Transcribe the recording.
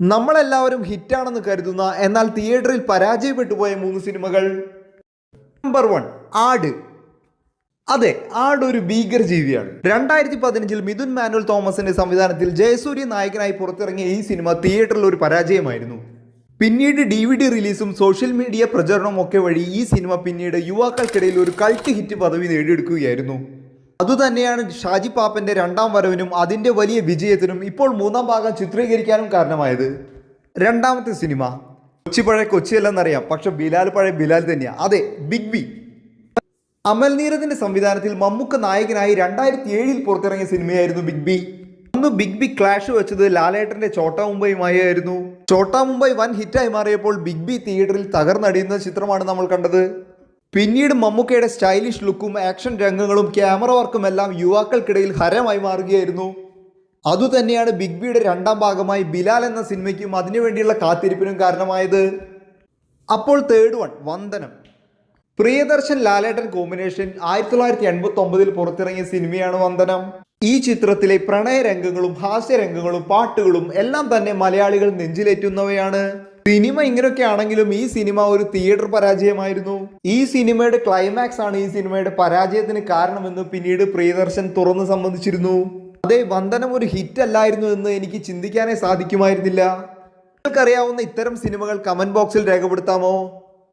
നമ്മളെല്ലാവരും ഹിറ്റാണെന്ന് കരുതുന്ന എന്നാൽ തിയേറ്ററിൽ പരാജയപ്പെട്ടു പോയ 3 സിനിമകൾ. നമ്പർ 1, ആട്. അതെ, ആട് ഒരു ഭീകര ജീവിയാണ്. 2015 മിഥുൻ മാനുവൽ തോമസിന്റെ സംവിധാനത്തിൽ ജയസൂര്യ നായകനായി പുറത്തിറങ്ങിയ ഈ സിനിമ തിയേറ്ററിൽ ഒരു പരാജയമായിരുന്നു. പിന്നീട് DVD റിലീസും സോഷ്യൽ മീഡിയ പ്രചരണവും ഒക്കെ വഴി ഈ സിനിമ പിന്നീട് യുവാക്കൾക്കിടയിൽ ഒരു കൾട്ട് ഹിറ്റ് പദവി നേടിയെടുക്കുകയായിരുന്നു. അതുതന്നെയാണ് ഷാജി പാപ്പന്റെ രണ്ടാം വരവിനും അതിന്റെ വലിയ വിജയത്തിനും ഇപ്പോൾ 3-ാം ഭാഗം ചിത്രീകരിക്കാനും കാരണമായത്. രണ്ടാമത്തെ സിനിമ കൊച്ചി പഴയ കൊച്ചിയല്ലെന്നറിയാം, പക്ഷെ ബിലാൽ പഴയ ബിലാൽ തന്നെയാണ്. അതെ, ബിഗ് ബി. അമൽ നീരദിന്റെ സംവിധാനത്തിൽ മമ്മൂക്ക നായകനായി 2007 പുറത്തിറങ്ങിയ സിനിമയായിരുന്നു ബിഗ് ബി. അന്ന് ബിഗ് ബി ക്ലാഷ് വെച്ചത് ലാലേട്ടന്റെ ചോട്ടാ മുംബൈയുമായി ആയിരുന്നു. ചോട്ടാ മുംബൈ വൻ ഹിറ്റായി മാറിയപ്പോൾ ബിഗ് ബി തിയേറ്ററിൽ തകർന്നടിയുന്ന ചിത്രമാണ് നമ്മൾ കണ്ടത്. പിന്നീട് മമ്മൂക്കയുടെ സ്റ്റൈലിഷ് ലുക്കും ആക്ഷൻ രംഗങ്ങളും ക്യാമറ വർക്കും എല്ലാം യുവാക്കൾക്കിടയിൽ ഹരമായി മാറുകയായിരുന്നു. അതുതന്നെയാണ് ബിഗ് ബിയുടെ രണ്ടാം ഭാഗമായി ബിലാൽ എന്ന സിനിമയ്ക്കും അതിനുവേണ്ടിയുള്ള കാത്തിരിപ്പിനും കാരണമായത്. അപ്പോൾ തേർഡ് വൺ, വന്ദനം. പ്രിയദർശൻ ലാലേട്ടൻ കോമ്പിനേഷൻ 1989 പുറത്തിറങ്ങിയ സിനിമയാണ് വന്ദനം. ഈ ചിത്രത്തിലെ പ്രണയരംഗങ്ങളും ഹാസ്യരംഗങ്ങളും പാട്ടുകളും എല്ലാം തന്നെ മലയാളികൾ നെഞ്ചിലേറ്റുന്നവയാണ്. സിനിമ ഇങ്ങനെയൊക്കെ ആണെങ്കിലും ഈ സിനിമ ഒരു തിയേറ്റർ പരാജയമായിരുന്നു. ഈ സിനിമയുടെ ക്ലൈമാക്സ് ആണ് ഈ സിനിമയുടെ പരാജയത്തിന് കാരണമെന്ന് പിന്നീട് പ്രിയദർശൻ തുറന്നു സമ്മതിച്ചിരുന്നു. അതെ, വന്ദനം ഒരു ഹിറ്റ് അല്ലായിരുന്നു എന്ന് എനിക്ക് ചിന്തിക്കാനേ സാധിക്കുമായിരുന്നില്ല. നിങ്ങൾക്കറിയാവുന്ന ഇത്തരം സിനിമകൾ കമന്റ് ബോക്സിൽ രേഖപ്പെടുത്താമോ?